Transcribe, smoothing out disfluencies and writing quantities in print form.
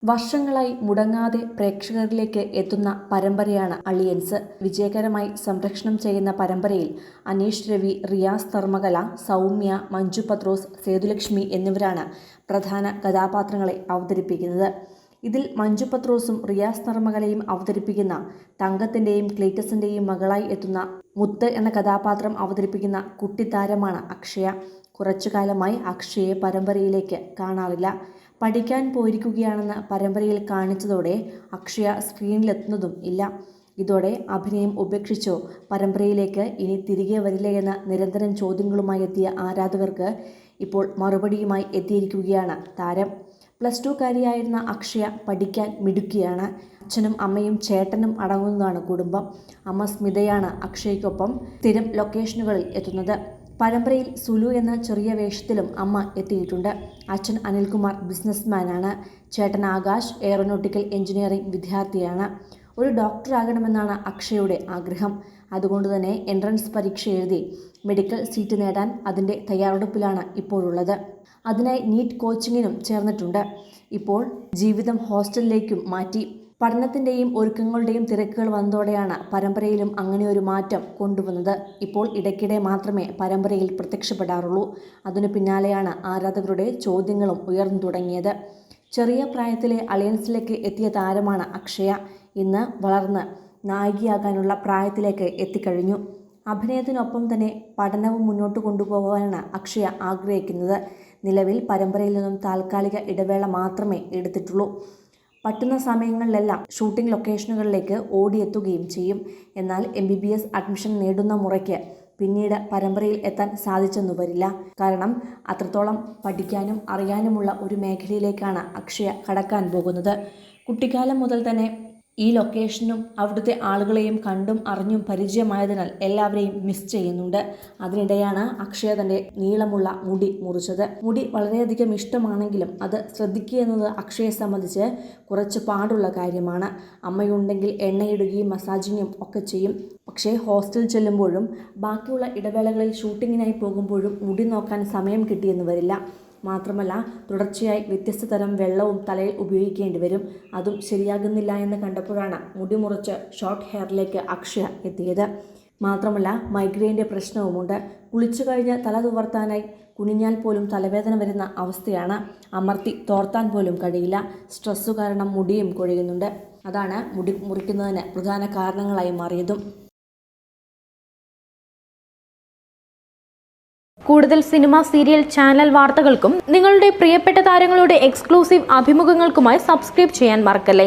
വർഷങ്ങളായി മുടങ്ങാതെ പ്രേക്ഷകരിലേക്ക് എത്തുന്ന പരമ്പരയാണ് അളിയൻസ്. വിജയകരമായി സംരക്ഷണം ചെയ്യുന്ന പരമ്പരയിൽ അനീഷ് രവി, റിയാസ് ധർമ്മകല, സൗമ്യ, മഞ്ജു പത്രോസ്, സേതുലക്ഷ്മി എന്നിവരാണ് പ്രധാന കഥാപാത്രങ്ങളെ അവതരിപ്പിക്കുന്നത്. ഇതിൽ മഞ്ജു പത്രോസും റിയാസ് ധർമ്മകലയും അവതരിപ്പിക്കുന്ന തങ്കത്തിൻ്റെയും ക്ലീറ്റസിൻ്റെയും മകളായി എത്തുന്ന മുത്ത് എന്ന കഥാപാത്രം അവതരിപ്പിക്കുന്ന കുട്ടിത്താരമാണ് അക്ഷയ. കുറച്ചുകാലമായി അക്ഷയെ പരമ്പരയിലേക്ക് കാണാറില്ല. പഠിക്കാൻ പോയിരിക്കുകയാണെന്ന് പരമ്പരയിൽ കാണിച്ചതോടെ അക്ഷയ സ്ക്രീനിലെത്തുന്നതും ഇല്ല. ഇതോടെ അഭിനയം ഉപേക്ഷിച്ചോ, പരമ്പരയിലേക്ക് ഇനി തിരികെ വരില്ലയെന്ന നിരന്തരം ചോദ്യങ്ങളുമായി എത്തിയ ആരാധകർക്ക് ഇപ്പോൾ മറുപടിയുമായി എത്തിയിരിക്കുകയാണ് താരം. +2 കാരിയായിരുന്ന അക്ഷയ പഠിക്കാൻ മിടുക്കിയാണ്. അച്ഛനും അമ്മയും ചേട്ടനും അടങ്ങുന്നതാണ് കുടുംബം. അമ്മ സ്മിതയാണ് അക്ഷയ്ക്കൊപ്പം സ്ഥിരം ലൊക്കേഷനുകളിൽ എത്തുന്നത്. പരമ്പരയിൽ സുലു എന്ന ചെറിയ വേഷത്തിലും അമ്മ എത്തിയിട്ടുണ്ട്. അച്ഛൻ അനിൽകുമാർ ബിസിനസ്മാനാണ്. ചേട്ടൻ ആകാശ് എയറോനോട്ടിക്കൽ എഞ്ചിനീയറിംഗ് വിദ്യാർത്ഥിയാണ്. ഒരു ഡോക്ടറാകണമെന്നാണ് അക്ഷയുടെ ആഗ്രഹം. അതുകൊണ്ടുതന്നെ എൻട്രൻസ് പരീക്ഷ എഴുതി മെഡിക്കൽ സീറ്റ് നേടാൻ അതിൻ്റെ തയ്യാറെടുപ്പിലാണ് ഇപ്പോഴുള്ളത്. അതിനായി നീറ്റ് കോച്ചിങ്ങിനും ചേർന്നിട്ടുണ്ട്. ഇപ്പോൾ ജീവിതം ഹോസ്റ്റലിലേക്കും മാറ്റി. പഠനത്തിൻ്റെയും ഒരുക്കങ്ങളുടെയും തിരക്കുകൾ വന്നതോടെയാണ് പരമ്പരയിലും അങ്ങനെയൊരു മാറ്റം കൊണ്ടുവന്നത്. ഇപ്പോൾ ഇടയ്ക്കിടെ മാത്രമേ പരമ്പരയിൽ പ്രത്യക്ഷപ്പെടാറുള്ളൂ. അതിനു പിന്നാലെയാണ് ആരാധകരുടെ ചോദ്യങ്ങളും ഉയർന്നു തുടങ്ങിയത്. ചെറിയ പ്രായത്തിലെ അലയൻസിലേക്ക് എത്തിയ താരമാണ് അക്ഷയ. ഇന്ന് വളർന്ന് നായികയാകാനുള്ള പ്രായത്തിലേക്ക് എത്തിക്കഴിഞ്ഞു. അഭിനയത്തിനൊപ്പം തന്നെ പഠനവും മുന്നോട്ട് കൊണ്ടുപോകാനാണ് അക്ഷയ ആഗ്രഹിക്കുന്നത്. നിലവിൽ പരമ്പരയിൽ നിന്നും താൽക്കാലിക ഇടവേള മാത്രമേ എടുത്തിട്ടുള്ളൂ. പറ്റുന്ന സമയങ്ങളിലെല്ലാം ഷൂട്ടിംഗ് ലൊക്കേഷനുകളിലേക്ക് ഓടിയെത്തുകയും ചെയ്യും. എന്നാൽ MBBS അഡ്മിഷൻ നേടുന്ന മുറയ്ക്ക് പിന്നീട് പരമ്പരയിൽ എത്താൻ സാധിച്ചെന്നു വരില്ല. കാരണം അത്രത്തോളം പഠിക്കാനും അറിയാനുമുള്ള ഒരു മേഖലയിലേക്കാണ് അക്ഷയ കടക്കാൻ പോകുന്നത്. കുട്ടിക്കാലം മുതൽ തന്നെ ഈ ലൊക്കേഷനും അവിടുത്തെ ആളുകളെയും കണ്ടും അറിഞ്ഞും പരിചയമായതിനാൽ എല്ലാവരെയും മിസ് ചെയ്യുന്നുണ്ട്. അതിനിടെയാണ് അക്ഷയ തൻ്റെ നീളമുള്ള മുടി മുറിച്ചത്. മുടി വളരെയധികം ഇഷ്ടമാണെങ്കിലും അത് ശ്രദ്ധിക്കുക എന്നത് അക്ഷയെ സംബന്ധിച്ച് കുറച്ച് പാടുള്ള കാര്യമാണ്. അമ്മയുണ്ടെങ്കിൽ എണ്ണയിടുകയും മസാജിങ്ങും ഒക്കെ ചെയ്യും. പക്ഷേ ഹോസ്റ്റലിൽ ചെല്ലുമ്പോഴും ബാക്കിയുള്ള ഇടവേളകളിൽ ഷൂട്ടിങ്ങിനായി പോകുമ്പോഴും മുടി നോക്കാൻ സമയം കിട്ടിയെന്ന് വരില്ല. മാത്രമല്ല തുടർച്ചയായി വ്യത്യസ്ത തരം വെള്ളവും തലയിൽ ഉപയോഗിക്കേണ്ടി വരും. അതും ശരിയാകുന്നില്ല എന്ന് കണ്ടപ്പോഴാണ് മുടി മുറിച്ച് ഷോർട്ട് ഹെയറിലേക്ക് അക്ഷയ എത്തിയത്. മാത്രമല്ല മൈഗ്രെയിൻ്റെ പ്രശ്നവുമുണ്ട്. കുളിച്ചു കഴിഞ്ഞ് തല തുവർത്താനായി കുനിഞ്ഞാൽ പോലും തലവേദന വരുന്ന അവസ്ഥയാണ്. അമർത്തി തോർത്താൻ പോലും കഴിയില്ല. സ്ട്രെസ്സു കാരണം മുടിയും കൊഴിയുന്നുണ്ട്. അതാണ് മുടി മുറിക്കുന്നതിന് പ്രധാന കാരണങ്ങളായി മാറിയതും. കൂടുതൽ സിനിമ, സീരിയൽ, ചാനൽ വാർത്തകൾക്കും നിങ്ങളുടെ പ്രിയപ്പെട്ട താരങ്ങളുടെ എക്സ്ക്ലൂസീവ് അഭിമുഖങ്ങൾക്കുമായി സബ്സ്ക്രൈബ് ചെയ്യാൻ മറക്കല്ലേ.